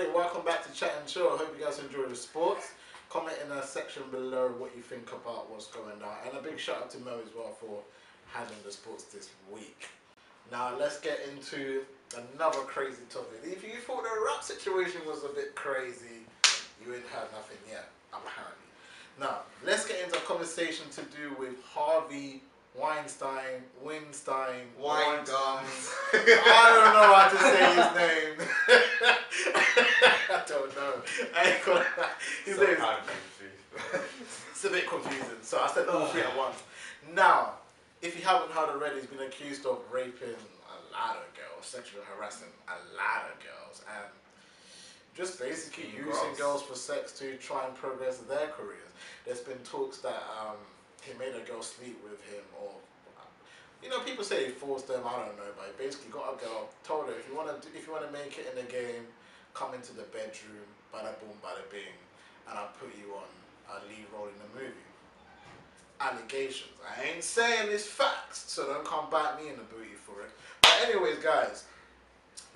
everybody, welcome back to Chat and Chill. I hope you guys enjoy the sports. Comment in the section below what you think about what's going on. And a big shout out to Mo as well for handling the sports this week. Now let's get into another crazy topic. If you thought the rap situation was a bit crazy, you ain't heard nothing yet, apparently. Now, let's get into a conversation to do with Harvey Weinstein. I don't know how to say his name. I don't know. His name it's a bit confusing. So I said all three at once. Now, if you haven't heard already, he's been accused of raping a lot of girls, sexually harassing a lot of girls, and just basically using girls for sex to try and progress their careers. There's been talks that he made a girl sleep with him, or people say he forced them. I don't know, but he basically got a girl, told her if you want to make it in the game, come into the bedroom, bada boom, bada bing, and I'll put you on a lead role in the movie. Allegations. I ain't saying it's facts, so don't come bite me in the booty for it. But anyways, guys,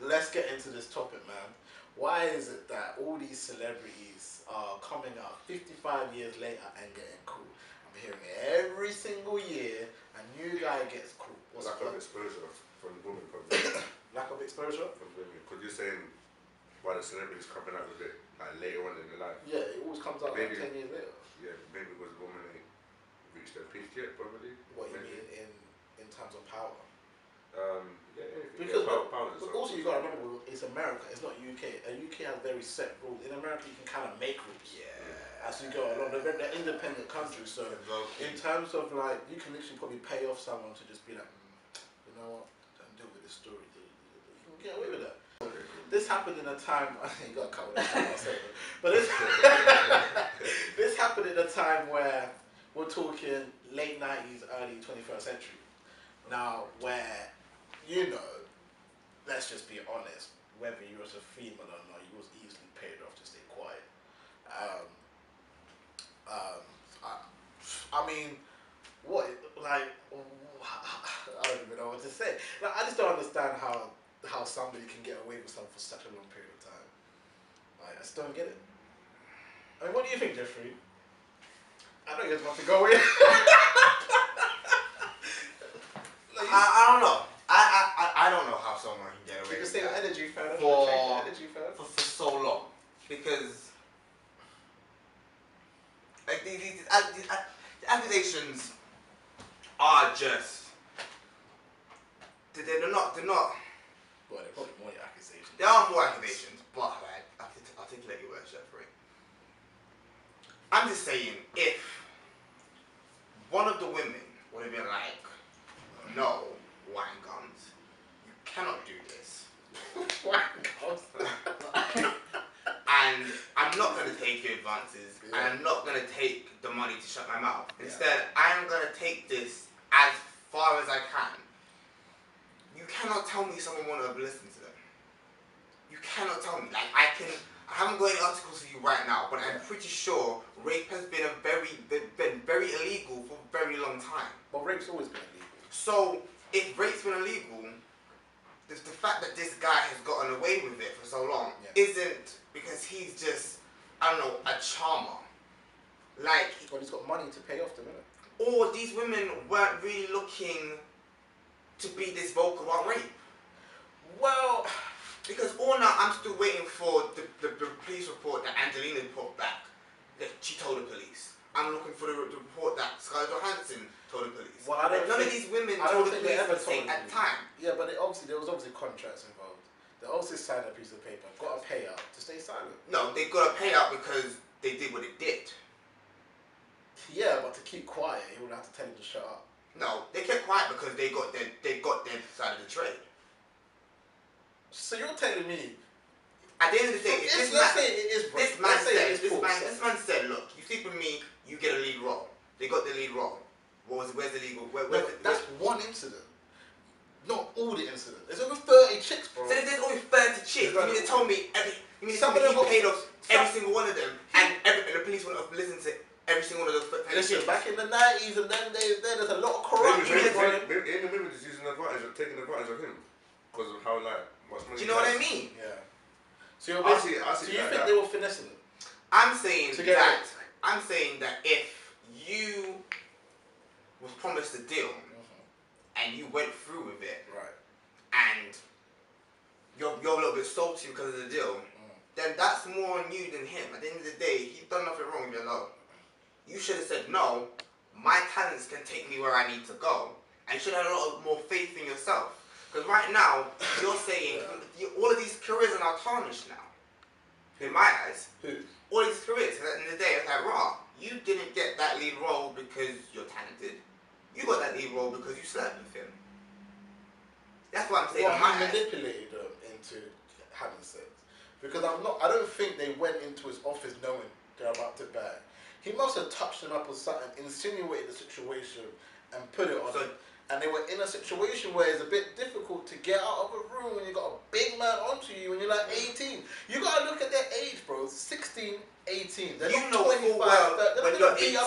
let's get into this topic, man. Why is it that all these celebrities are coming out 55 years later and getting cool? I'm hearing it every single year, a new guy gets cool. What's lack of exposure from women, probably. Lack of exposure? From women. Because you're saying why the celebrities coming out with it like later on in their life. Yeah, it always comes out maybe, like 10 years later. Yeah, maybe because the woman ain't reached their peak yet, probably. What you mean in terms of power? Yeah, because power also you got to remember, it's America, it's not UK. UK has very set rules. In America, you can kind of make rules. Yeah. As you go along, they're independent countries. So in terms of like, you can literally probably pay off someone to just be like, you know what, don't deal with this story. You can get away with that. This happened in a time. You got to cut with that. But this happened in a time where we're talking late 90s, early 21st century. Now, where let's just be honest, whether you was a female or not, you was easily paid off to stay quiet. I mean, what, like, I don't even know what to say. Like, I just don't understand how somebody can get away with something for such a long period of time. Like, I just don't get it. I mean, what do you think, Geoffrey? I know you guys want to go in. I don't know. I don't know how someone can get away with that. Energy for so long, because like these accusations are just they're not. Well, they're probably more accusations. There are more accusations, but articulate your words, Geoffrey. I'm just saying, if one of the women would have been like, no, wine guns, you cannot do this. Wine guns. And I'm not going to take your advances, and I'm not going to take the money to shut my mouth. Instead, I'm going to take this as far as I can. You cannot tell me someone won't have listened to them. You cannot tell me. Like, I haven't got any articles for you right now, but I'm pretty sure rape has been been very illegal for a very long time. But rape's always been illegal. So, if rape's been illegal, the fact that this guy has gotten away with it for so long isn't because he's just, I don't know, a charmer. Like, well, he's got money to pay off them, innit? Or these women weren't really looking to be this vocal about rape. Well, because all now I'm still waiting for the police report that Angelina put back that she told the police. I'm looking for the report that Scarlett Johansson told the police. Well, none of these women told the police the same at the time. Yeah, but there was obviously contracts involved. They obviously signed a piece of paper, got a payout to stay silent. No, they got a payout because they did what it did. Yeah, but to keep quiet, you would have to tell him to shut up. No, they kept quiet because they got their side of the trade. So you're telling me, at the end of the day, this man said, look, you sleep with me, you get a lead role. They got the lead role. Where's the legal? That's one incident. Not all the incidents. There's over 30 chicks, bro. So there's only 30 chicks. You mean they told me he paid off every single one of them, and the police wouldn't have listened to every single one of those 30 Listen, chicks. back in the 90s and them days, there's a lot of corruption. Maybe the women just taking advantage of him because of how much money. Do you know what I mean? Yeah. So you're I see basically, it so you like think that. they were finessing it? I'm saying To get that. it. I'm saying that if you was promised a deal and you went through with it, Right. and you're a little bit salty because of the deal, then that's more on you than him. At the end of the day, he's done nothing wrong with your love. You should have said, no, my talents can take me where I need to go. And you should have a lot more faith in yourself. Because right now, you're saying, all of these careers are now tarnished now. In my eyes. Who? All these careers. At the end of the day, it's like, raw, you didn't get that lead role because you're talented. You got that lead role because you slept with him. That's what I'm saying. Well, he manipulated them into having sex. Because I don't think they went into his office knowing they're about to bag. He must have touched them up or something, insinuated the situation, and put it on them. And they were in a situation where it's a bit difficult to get out of a room when you got a big man onto you when you're like 18. You gotta look at their age, bro. 16, 18. They're not 25. When you're 18, you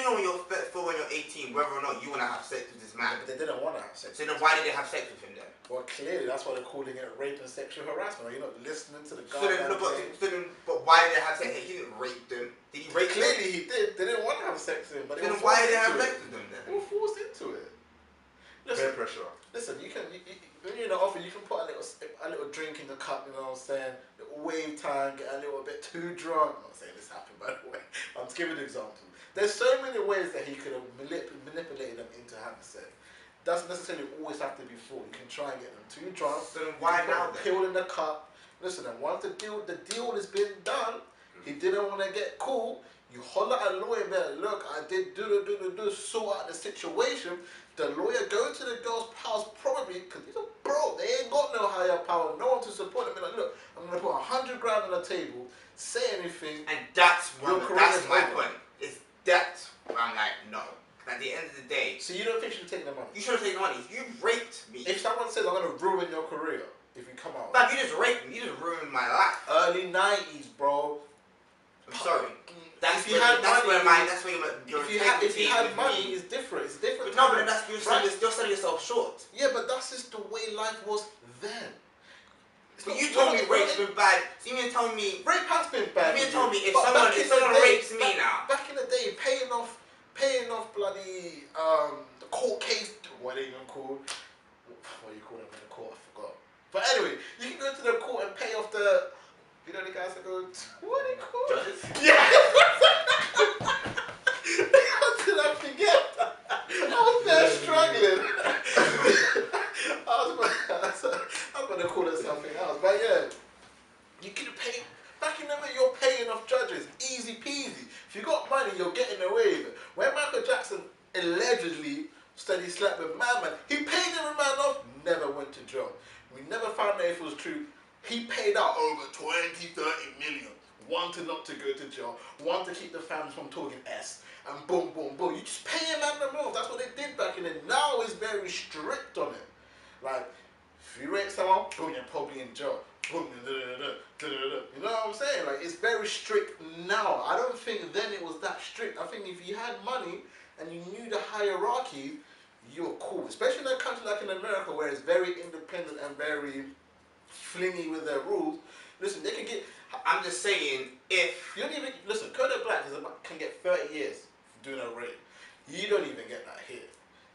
know when you're 18 whether or not you want to have sex with this man. But they didn't want to have sex. So then why did they have sex with him then? Well, clearly that's why they're calling it rape and sexual harassment. Are you not listening to the guy? But why did they have sex? He didn't rape them. Did he rape them? Clearly he did. They didn't want to have sex with him. But then why did they have sex with them then? They were forced into it. Peer pressure. Listen, when you're in the office, you can put a little drink in the cup, you know what I'm saying? A little wave time, get a little bit too drunk. I'm not saying this happened, by the way. I'm just giving an example. There's so many ways that he could have manipulated them into having sex. Doesn't necessarily always have to be full. You can try and get them too drunk. So then why now then? Pill in the cup. Listen, and once the deal has been done, he didn't want to get cool. You holler at a lawyer, man, look, I did sort out the situation. The lawyer go to the girl's house probably, because he's a bro, they ain't got no higher power, no one to support them. Like, look, I'm going to put 100 grand on the table, say anything. And that's my point. Is that where I'm like, no. At the end of the day. So you don't think you should take the money? You should have taken the money. You raped me. If someone says, I'm going to ruin your career, if you come out. But you just raped me. You just ruined my life. Early 90s, bro. I'm sorry. If you had money, it's different. It's different. But no, but you're selling yourself short. Yeah, but that's just the way life was then. But you told me rape's been bad. So you mean tell me rape has been bad? You mean tell me if someone rapes me now? Back in the day, paying off bloody the court case. What are they even called? What do you call them in the court? I forgot. But anyway, you can go to the court and pay off the. You know the guys that go, what are they called? Judges? Yeah! How did I forget that? I was there struggling. I'm going to call it something else. But yeah, you can pay, back in the day, you're paying off judges. Easy peasy. If you got money, you're getting away with it. When Michael Jackson allegedly said he slept with Madman, he paid every man off, never went to jail. We never found out if it was true. He paid out over 20, 30 million. One to not to go to jail, one to keep the fans from talking S, and boom, boom, boom. You just pay a man the move. That's what they did back in then. Now it's very strict on it. Like, if you rape someone, boom, you're probably in jail. Boom, you know what I'm saying? Like, it's very strict now. I don't think then it was that strict. I think if you had money and you knew the hierarchy, you're cool. Especially in a country like in America where it's very independent and very flingy with their rules. Listen, they can get. I'm just saying, if you don't even listen, Kodak Black can get 30 years for doing a rape. You don't even get that here.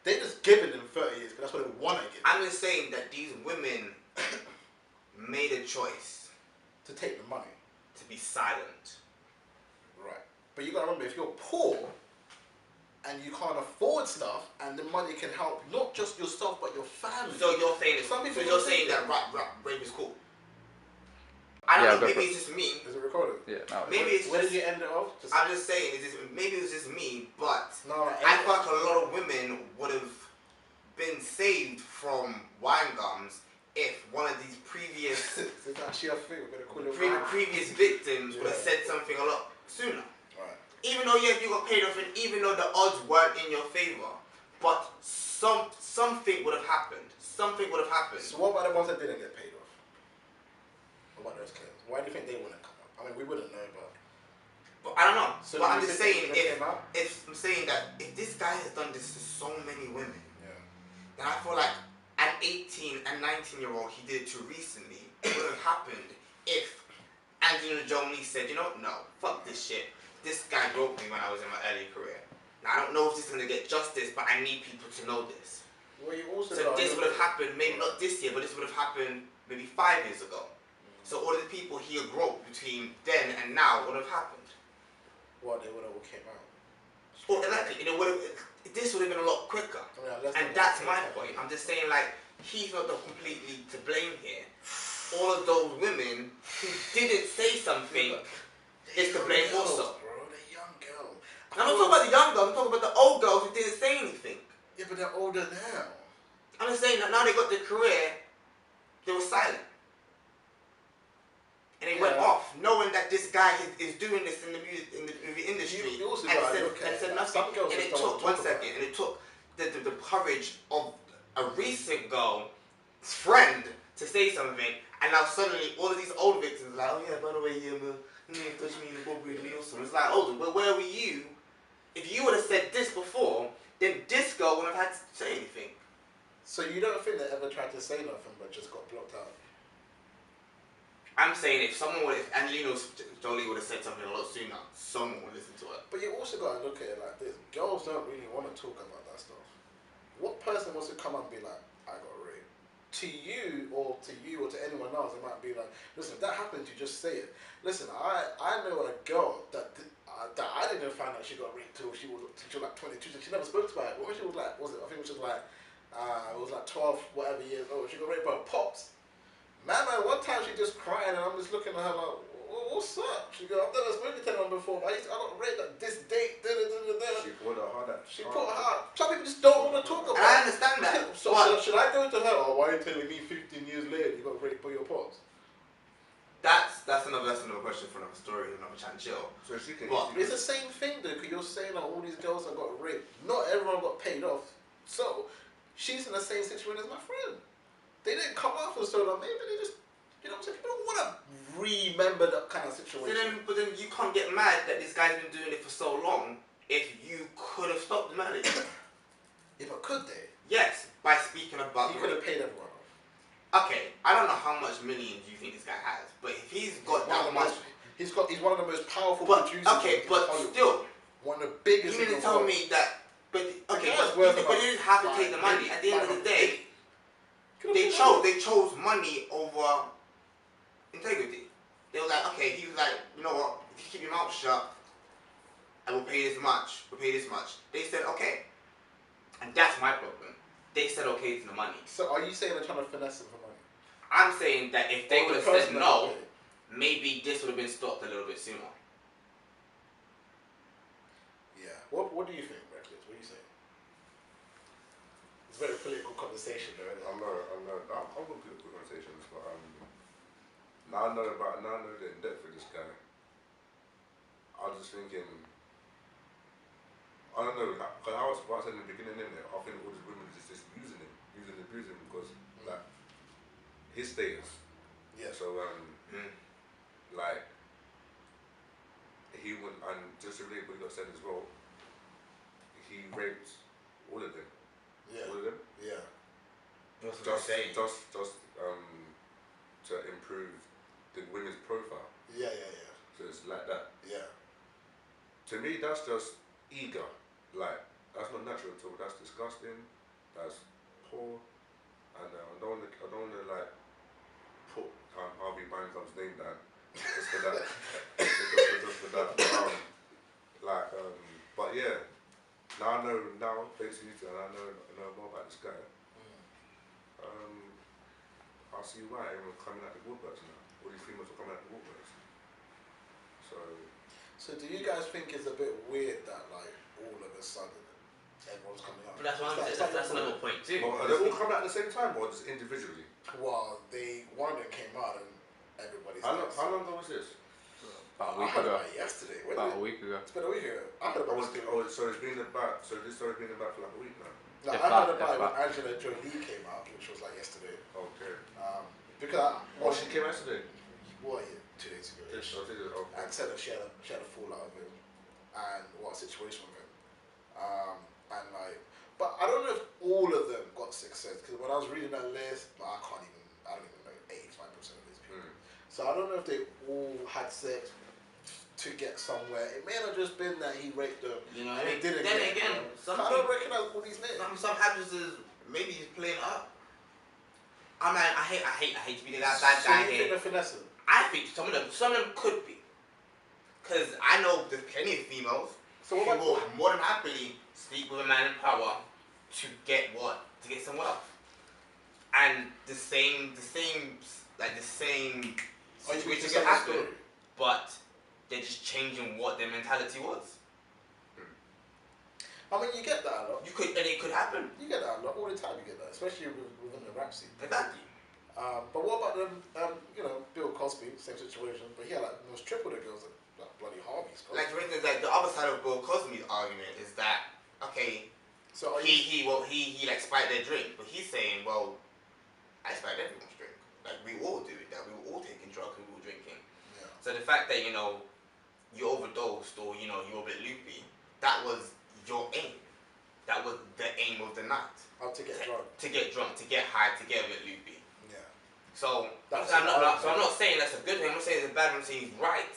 They just giving them 30 years because that's what they want to give. I'm just saying that these women made a choice to take the money, to be silent. Right, but you gotta remember, if you're poor and you can't afford stuff, and the money can help not just yourself but your family. So you're saying that rape is cool. I don't know, maybe it's just me. Is it recorded? Yeah, no. Maybe it's where did you end it off? I'm just saying, maybe it was just me, but no, I feel like a lot of women would have been saved from wine gums if one of these previous previous victims would have said something a lot sooner. Right. Even though you got paid off, and even though the odds weren't in your favor, but something would have happened. Something would have happened. So what about the ones that didn't get paid off? What about those claims? Why do you think they wouldn't come up? I mean, we wouldn't know, but I don't know. So but I'm just saying, I'm saying that if this guy has done this to so many women, then I feel like an 18 and 19-year-old he did it to recently would have happened if Angelina Jolie said, you know, no, fuck this shit. This guy broke me when I was in my early career. Now, I don't know if this is going to get justice, but I need people to know this. Well, you also so this would have happened, maybe not this year, but this would have happened maybe 5 years ago. So all of the people he groped between then and now would have happened. What, they would have all came out? Well, exactly. You know, this would have been a lot quicker. And that's my point. I'm just saying, like, he's not completely to blame here. All of those women who didn't say something is to blame also. Bro, they're young girls. I'm not talking about the young girls, I'm talking about the old girls who didn't say anything. Yeah, but they're older now. I'm just saying that now they got their career, they were silent. And they went off, knowing that this guy is doing this in the movie industry. You also and said nothing. And it took, one second, and it took the courage of a recent girl's friend to say something, and now suddenly all of these old victims are like, oh yeah, by the way, yeah, man, you touch me in the bubble with me or something. It's like, oh, well, where were you? If you would have said this before, then this girl wouldn't have had to say anything. So you don't think they ever tried to say nothing but just got blocked out? I'm saying if Angelina Jolie would have said something a lot sooner, someone would listen to her. But you also got to look at it like this. Girls don't really want to talk about that stuff. What person wants to come up and be like, I got raped? To you or to anyone else, it might be like, listen, if that happens, you just say it. Listen, I know a girl that I didn't find out she got raped till she was like 22. She never spoke about it. When she was like, I think she was like, it was like 12 whatever years old. She got raped by her pops. Man, one time she just crying and I'm just looking at her like, what's up? She goes, I've never spoken to anyone before, but I got raped at this date. She put her hard. She put her hard. Some people just don't want to talk about it. I understand that. So should I go to her? Oh, why are you telling me 15 years later you got raped by your pops? That's another question for another story, another chat and chill. So she can. But it's the same thing though, because you're saying that all these girls that got raped, not everyone got paid off. So she's in the same situation as my friend. They didn't come out for so long. Maybe they just, you know what I'm saying? People don't want to remember that kind of situation. But then you can't get mad that this guy's been doing it for so long if you could have stopped the marriage. Yeah, but could they? Yes, by speaking about. He could have paid everyone off. Okay, I don't know how much millions you think this guy has, but if he's got that much, he's one of the most powerful producers. Okay, but still, one of the biggest. You mean to tell me that? But okay, but you didn't have to take the money. At the end of the day, they chose money over integrity. They were like, okay, he was like, you know what? If you keep your mouth shut, and we'll pay this much. We'll pay this much. They said okay, and that's my problem. They said okay to the money. So are you saying they're trying to finesse it for money? I'm saying that if they would have said no, maybe this would have been stopped a little bit sooner. Yeah. What do you think, Recklezz? What do you say? It's a very political conversation, though, isn't it? I'm with political conversations, but now I know the in depth with this guy. I was just thinking, I don't know, because I was what I said in the beginning, innit? I think all these women are just using him, abusing him because like his status. Yeah. So like he went, and just to relate what he got said as well, he raped all of them. Yeah. All of them. Yeah. That's what I'm saying. Just to improve the women's profile. Yeah. So it's like that. Yeah. To me, that's just eager. Like, that's not natural at all. That's disgusting. That's poor. And I don't want to like put Harvey Weinstein's name down just for that. just for that. But yeah. Now I know. Thanks to you two, and I know more about this guy. I see why everyone's coming out the woodworks now. All these females are coming out the woodworks. So do you guys think it's a bit weird that like all of a sudden everyone's coming out? But that's another point too. Well, are they all coming out at the same time or just individually? Well, one of them came out and everybody's. How long ago was this? About a week I ago. heard about it yesterday. About a week ago. It's been a week ago. I heard about it. So this story's been about for like a week now. No, I heard about it when Angelina Jolie came out, which was like yesterday. Okay. Because she came yesterday. Well, yeah, 2 days ago. Okay. And said that she had a fallout of him and what situation with him. And like, but I don't know if all of them got success because when I was reading that list, I don't even know 85% of these people. So I don't know if they all had sex to get somewhere. It may not just been that he raped them. You know, and he didn't then get again, them. I don't recognize all these names. Some actresses maybe he's playing up. I'm like, I hate to be that guy you here. Think they're finessing? I think some of them could be, because I know there's plenty of females who will more than happily sleep with a man in power to get what? To get some wealth. And the same situation could happen, but they're just changing what their mentality was. I mean, you get that a lot. It could happen. You get that a lot all the time. You get that, especially within the rap scene. Exactly. But what about them? Bill Cosby, same situation, but he had like almost triple the girls that bloody Harvey's. Like for instance, like the other side of Bill Cosby's argument is that so he like spiked their drink, but he's saying, well, I spiked everyone's drink. Like we all do it. That we were all taking drugs and we were drinking. Yeah. So the fact that you overdosed or you're a bit loopy, that was your aim. That was the aim of the night. To get drunk. To get drunk, to get high, to get a bit loopy. Yeah. So I'm not saying that's a good thing. I'm not saying it's a bad thing. I'm saying he's right,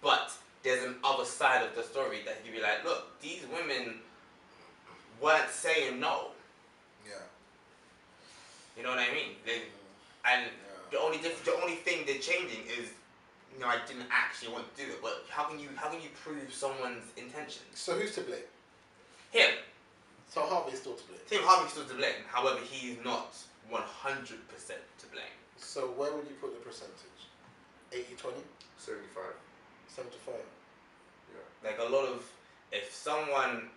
but there's an other side of the story that you be like, look, these women weren't saying no. Yeah. You know what I mean? The only thing they're changing is, I didn't actually want to do it. But how can you prove someone's intentions? So who's to blame? Him. So Harvey's still to blame. Tim Harvey's still to blame. However, he's not 100% to blame. So where would you put the percentage? 80-20? 75. 75. Yeah. Like a lot of, if someone.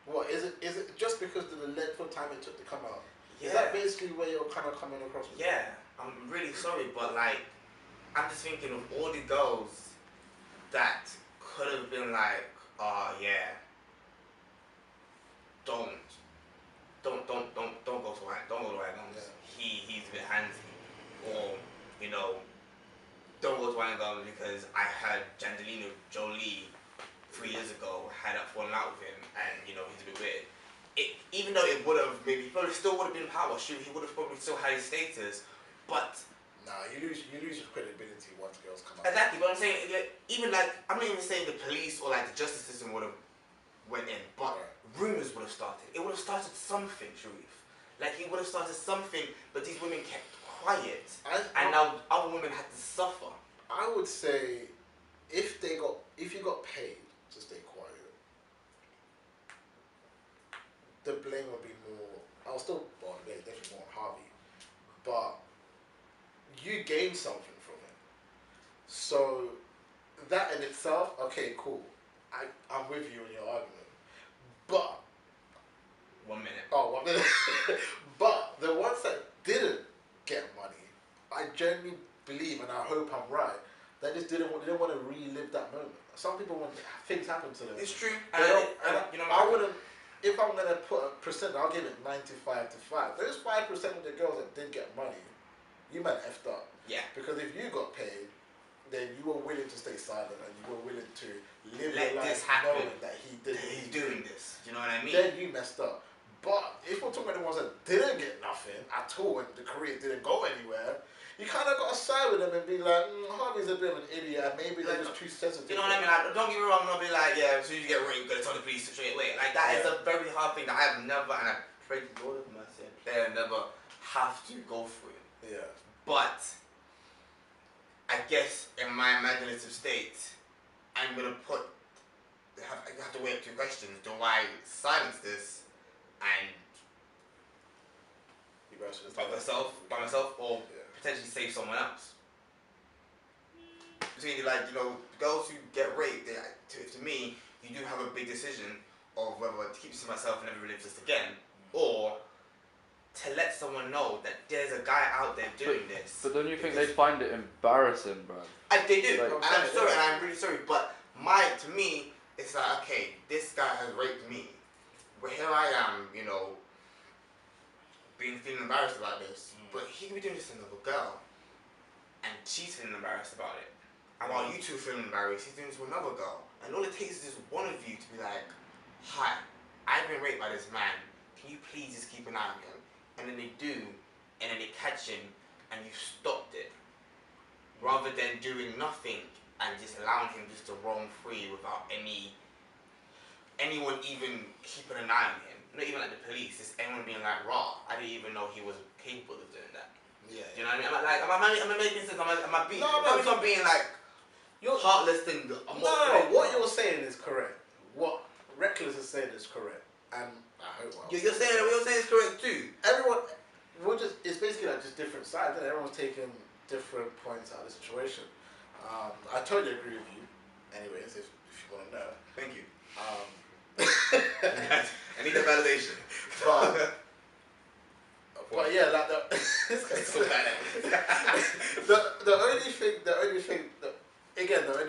What is it? Is it just because of the length of time it took to come out? Yeah. Is that basically where you're kind of coming across with? Yeah, I'm really sorry, but like, I'm just thinking of all the girls that could have been like, oh yeah, don't go to White, don't go to White Gums. Yeah. He's a bit handsy, or don't go to White Gums because I heard Angelina Jolie 3 years ago had fallen out with him, and he's a bit weird. Even though it would have maybe probably still would have been power, shoot, he would have probably still had his status, but. Nah, you lose your credibility once girls come out. Exactly, but I'm saying, I'm not even saying the police or like the justice system would have went in, but rumors would have started. It would have started something, Sharif. Like he would have started something, but these women kept quiet, and now other women had to suffer. I would say, if you got paid to stay quiet, the blame would be more. The blame definitely more on Harvey, but you gain something from it. So that in itself, okay, cool. I'm with you in your argument. But 1 minute. Oh, 1 minute. But the ones that didn't get money, I genuinely believe, and I hope I'm right, they just didn't want to relive that moment. Some people want things happen to them. It's true. I wouldn't. If I'm gonna put a percent, I'll give it 95 to 5. There's 5% of the girls that did get money. You might effed up. Yeah. Because if you got paid, then you were willing to stay silent and you were willing to live Let your this life happen. knowing that he's doing this. You know what I mean? Then you messed up. But if we're talking about the ones that didn't get nothing at all and the career didn't go anywhere, you kind of got to side with them and be like, Harvey's a bit of an idiot and maybe they're just too sensitive. You know what I mean? Don't get me wrong, I'm not be like, yeah, as soon as you get raped, you're going to tell the police straight away. Like, that is a very hard thing that I have never, and I pray to God of mercy, I never have to go through. Yeah. But I guess in my imaginative state, I'm going to I have to weigh up two questions. Do I silence this and by myself or potentially save someone else? Between girls who get raped, to me, you do have a big decision of whether to keep this to myself and never relive this again, or to let someone know that there's a guy out there doing this. But don't you think they find it embarrassing, bro? They do, like, and I'm sorry, and I'm really sorry, but to me, it's like, okay, this guy has raped me, but here I am, feeling embarrassed about this, but he could be doing this to another girl, and she's feeling embarrassed about it. And while you two are feeling embarrassed, he's doing this to another girl, and all it takes is just one of you to be like, hi, I've been raped by this man, can you please just keep an eye on him? And then they do, and then they catch him, and you stopped it. Rather than doing nothing and just allowing him just to roam free without anyone even keeping an eye on him. Not even like the police, just anyone being like, raw, I didn't even know he was capable of doing that. Yeah. Do you know what I mean? Am I making sense? Am I being, No, if I'm being like, heartless thing. No, what you're saying is correct. What Recklezz is saying is correct. And I hope what you're saying what you're saying is correct too. Everyone, it's basically like just different sides, and everyone's taking different points out of the situation. I totally agree with you. Anyways, if you want to know. Thank you. I need a validation. But yeah, like the only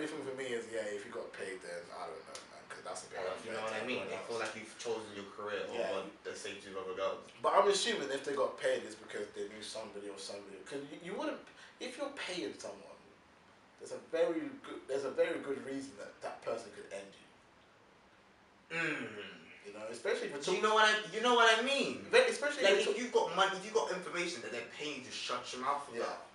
thing for me is, yeah, if you got paid, then I don't know, man, because that's a bit unfair. You know what I mean? I feel like you've chosen your career over the safety of other girls. But I'm assuming if they got paid, it's because they knew somebody or somebody. Because you wouldn't, if you're paying someone, there's a very good reason that person could end you. You know, especially if you know what I mean. Especially like if you've got money, if you've got information that they're paying you to shut your mouth about.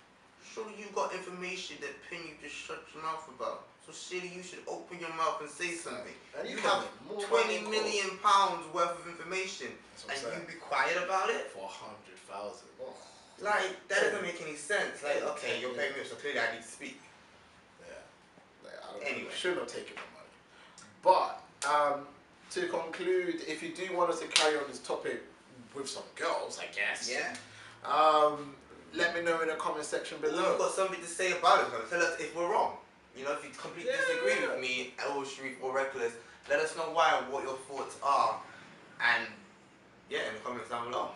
Surely you got information that paying you to shut your mouth about. So surely you should open your mouth and say something. And you have £20 million worth of information, and you be quiet about it for 100,000. Oh. Like that doesn't make any sense. Like okay, you're paying me, so clearly I need to speak. Yeah. Like, I don't anyway, should not take my money. But to conclude, if you do want us to carry on this topic with some girls, I guess. Yeah. Let me know in the comment section below. If you've got something to say about it, tell us if we're wrong. You know, if you completely disagree with me, or Sharif or Recklezz, let us know why, what your thoughts are, and yeah, in the comments down below.